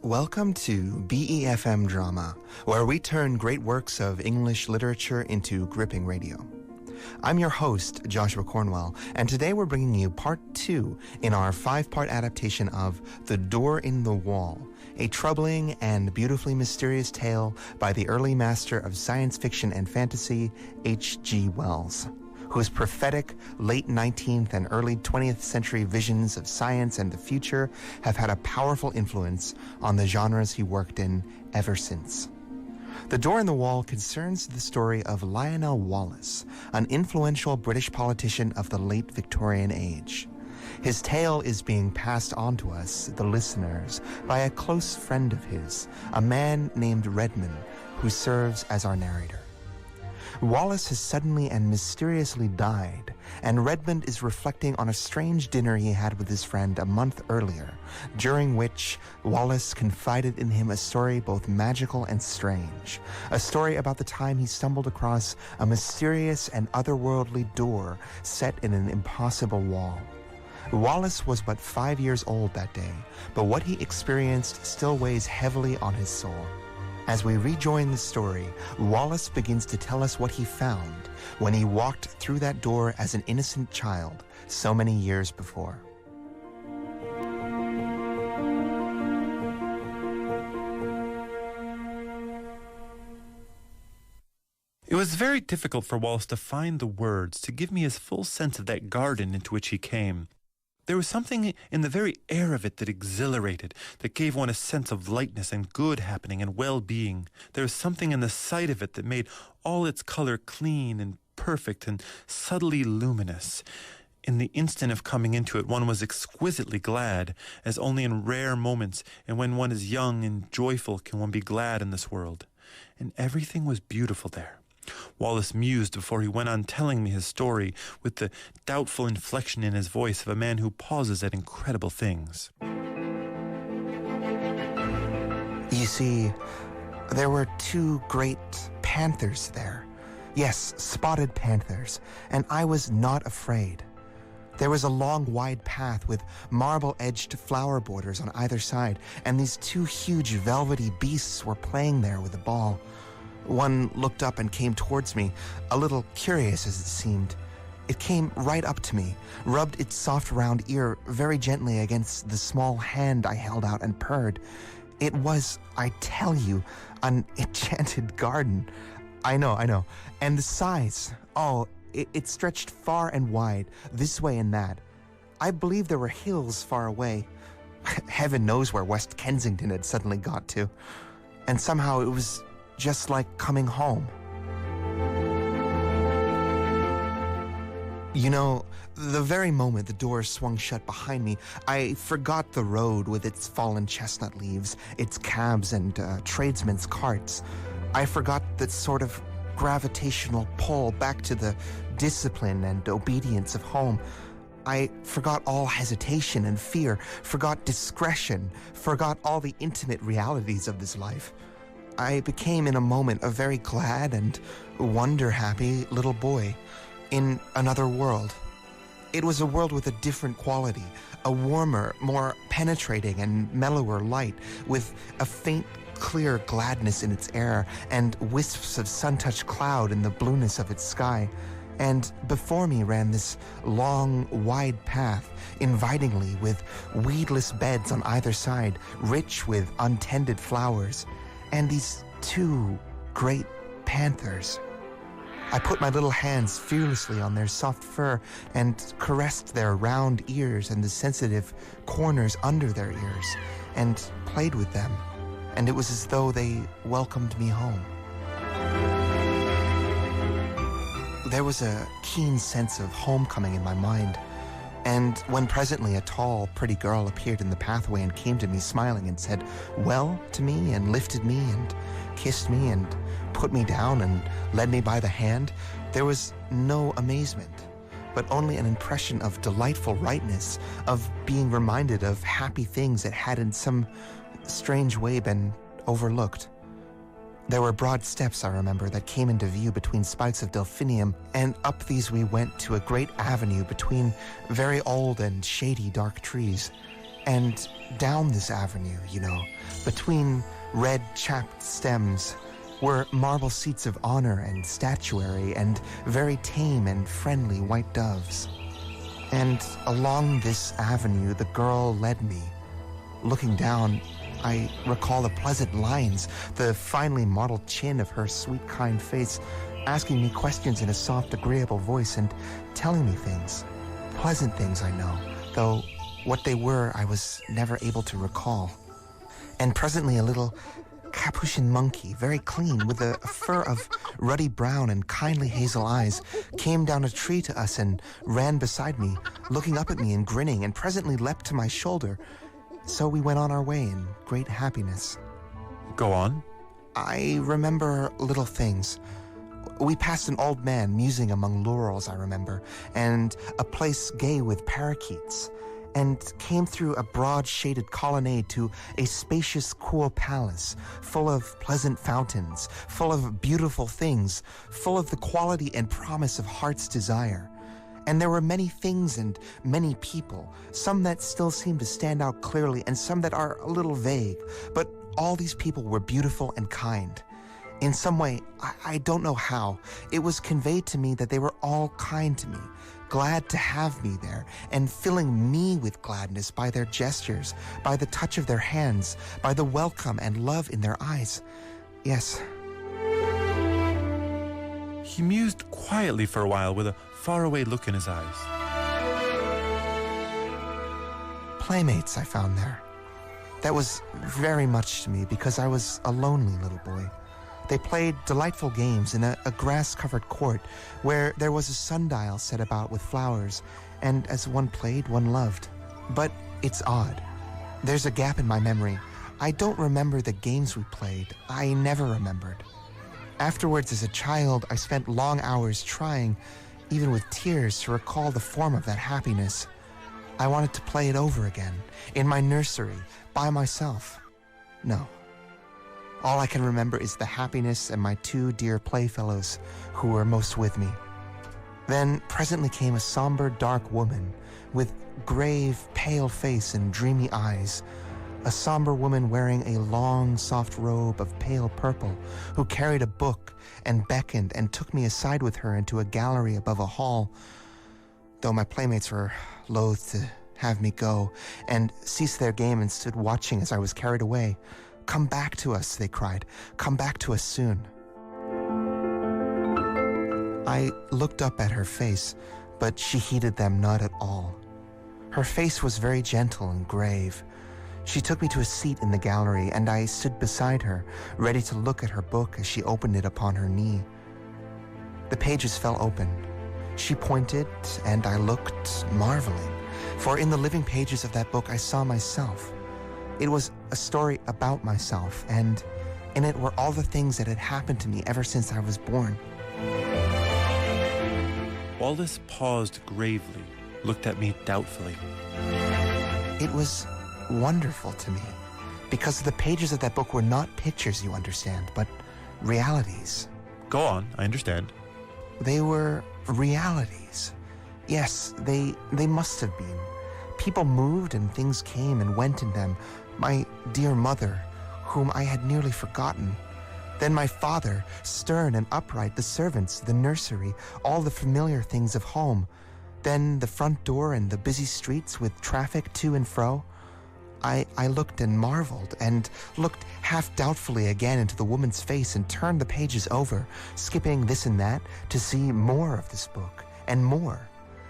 Welcome to BeFM Drama, where we turn great works of English literature into gripping radio. I'm your host, Joshua Cornwell, and today we're bringing you part 2 in our 5-part adaptation of The Door in the Wall, a troubling and beautifully mysterious tale by the early master of science fiction and fantasy, H.G. Wells, whose prophetic late 19th and early 20th century visions of science and the future have had a powerful influence on the genres he worked in ever since. The Door in the Wall concerns the story of Lionel Wallace, an influential British politician of the late Victorian age. His tale is being passed on to us, the listeners, by a close friend of his, a man named Redmond, who serves as our narrator. Wallace has suddenly and mysteriously died, and Redmond is reflecting on a strange dinner he had with his friend a month earlier, during which Wallace confided in him a story both magical and strange, a story about the time he stumbled across a mysterious and otherworldly door set in an impossible wall. Wallace was but 5 years old that day, but what he experienced still weighs heavily on his soul. As we rejoin the story, Wallace begins to tell us what he found when he walked through that door as an innocent child so many years before. It was very difficult for Wallace to find the words to give me his full sense of that garden into which he came. There was something in the very air of it that exhilarated, that gave one a sense of lightness and good happening and well-being. There was something in the sight of it that made all its color clean and perfect and subtly luminous. In the instant of coming into it, one was exquisitely glad, as only in rare moments and when one is young and joyful can one be glad in this world. And everything was beautiful there. Wallace mused before he went on telling me his story with the doubtful inflection in his voice of a man who pauses at incredible things. You see, there were 2 great panthers there. Yes, spotted panthers, and I was not afraid. There was a long, wide path with marble-edged flower borders on either side, and these 2 huge velvety beasts were playing there with a ball. One looked up and came towards me, a little curious as it seemed. It came right up to me, rubbed its soft round ear very gently against the small hand I held out and purred. It was, I tell you, an enchanted garden. I know. And the size, it stretched far and wide, this way and that. I believe there were hills far away. Heaven knows where West Kensington had suddenly got to. And somehow it was just like coming home. You know, the very moment the door swung shut behind me, I forgot the road with its fallen chestnut leaves, its cabs and tradesmen's carts. I forgot that sort of gravitational pull back to the discipline and obedience of home. I forgot all hesitation and fear, forgot discretion, forgot all the intimate realities of this life. I became in a moment a very glad and wonder-happy little boy in another world. It was a world with a different quality, a warmer, more penetrating and mellower light, with a faint, clear gladness in its air and wisps of sun-touched cloud in the blueness of its sky. And before me ran this long, wide path, invitingly, with weedless beds on either side, rich with untended flowers. And these 2 great panthers. I put my little hands fearlessly on their soft fur and caressed their round ears and the sensitive corners under their ears and played with them. And it was as though they welcomed me home. There was a keen sense of homecoming in my mind. And when presently a tall, pretty girl appeared in the pathway and came to me smiling and said, "Well," to me, and lifted me and kissed me and put me down and led me by the hand, there was no amazement, but only an impression of delightful rightness, of being reminded of happy things that had in some strange way been overlooked. There were broad steps, I remember, that came into view between spikes of delphinium, and up these we went to a great avenue between very old and shady dark trees. And down this avenue, between red chapped stems, were marble seats of honor and statuary and very tame and friendly white doves. And along this avenue, the girl led me. Looking down, I recall the pleasant lines, the finely modeled chin of her sweet, kind face, asking me questions in a soft, agreeable voice and telling me things. Pleasant things, I know, though what they were I was never able to recall. And presently a little Capuchin monkey, very clean, with a fur of ruddy brown and kindly hazel eyes, came down a tree to us and ran beside me, looking up at me and grinning, and presently leapt to my shoulder. So we went on our way in great happiness. Go on. I remember little things. We passed an old man musing among laurels, I remember, and a place gay with parakeets, and came through a broad shaded colonnade to a spacious, cool palace, full of pleasant fountains, full of beautiful things, full of the quality and promise of heart's desire. And there were many things and many people, some that still seem to stand out clearly and some that are a little vague, but all these people were beautiful and kind. In some way, I don't know how, it was conveyed to me that they were all kind to me, glad to have me there, and filling me with gladness by their gestures, by the touch of their hands, by the welcome and love in their eyes. Yes. He mused quietly for a while with a faraway look in his eyes. Playmates I found there. That was very much to me because I was a lonely little boy. They played delightful games in a grass-covered court where there was a sundial set about with flowers, and as one played, one loved. But it's odd. There's a gap in my memory. I don't remember the games we played. I never remembered. Afterwards, as a child, I spent long hours trying, even with tears, to recall the form of that happiness. I wanted to play it over again, in my nursery, by myself. No. All I can remember is the happiness and my two dear playfellows who were most with me. Then presently came a somber, dark woman with grave, pale face and dreamy eyes, a somber woman wearing a long, soft robe of pale purple, who carried a book and beckoned and took me aside with her into a gallery above a hall, though my playmates were loath to have me go and ceased their game and stood watching as I was carried away. "Come back to us," they cried. "Come back to us soon." I looked up at her face, but she heeded them not at all. Her face was very gentle and grave. She took me to a seat in the gallery, and I stood beside her, ready to look at her book as she opened it upon her knee. The pages fell open. She pointed, and I looked, marveling, for in the living pages of that book I saw myself. It was a story about myself, and in it were all the things that had happened to me ever since I was born. Wallace paused gravely, looked at me doubtfully. It was wonderful to me, because the pages of that book were not pictures, you understand, but realities. Go on, I understand. They were realities. Yes, they must have been. People moved and things came and went in them. My dear mother, whom I had nearly forgotten. Then my father, stern and upright, the servants, the nursery, all the familiar things of home. Then the front door and the busy streets with traffic to and fro. I looked and marveled, and looked half doubtfully again into the woman's face and turned the pages over, skipping this and that to see more of this book, and more.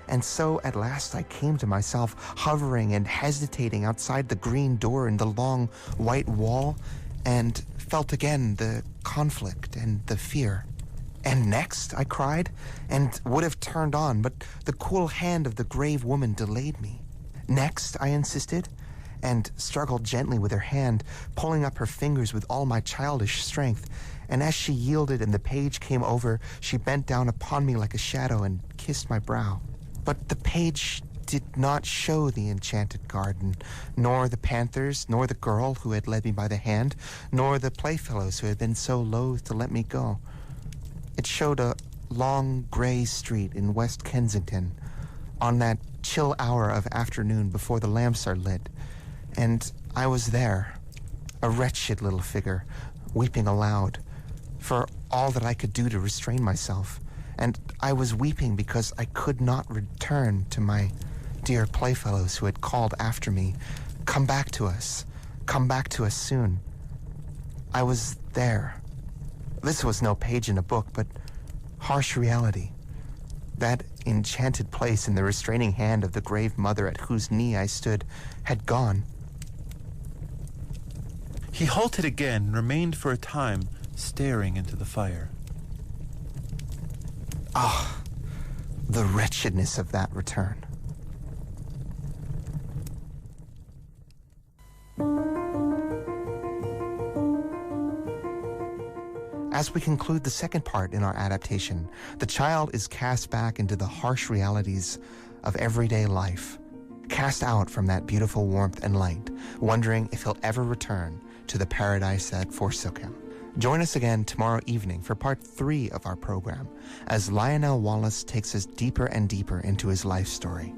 And so at last I came to myself, hovering and hesitating outside the green door in the long white wall, and felt again the conflict and the fear. "And next?" I cried, and would have turned on, but the cool hand of the grave woman delayed me. "Next?" I insisted, and struggled gently with her hand, pulling up her fingers with all my childish strength, and as she yielded and the page came over, she bent down upon me like a shadow and kissed my brow. But the page did not show the enchanted garden, nor the panthers, nor the girl who had led me by the hand, nor the playfellows who had been so loath to let me go. It showed a long gray street in West Kensington, on that chill hour of afternoon before the lamps are lit, And I was there, a wretched little figure, weeping aloud, for all that I could do to restrain myself. And I was weeping because I could not return to my dear playfellows who had called after me, "Come back to us. Come back to us soon." I was there. This was no page in a book, but harsh reality. That enchanted place in the restraining hand of the grave mother at whose knee I stood had gone. He halted again and remained for a time staring into the fire. Ah, the wretchedness of that return. As we conclude the second part in our adaptation, the child is cast back into the harsh realities of everyday life, cast out from that beautiful warmth and light, wondering if he'll ever return to the paradise that forsook him. Join us again tomorrow evening for part 3 of our program, as Lionel Wallace takes us deeper and deeper into his life story.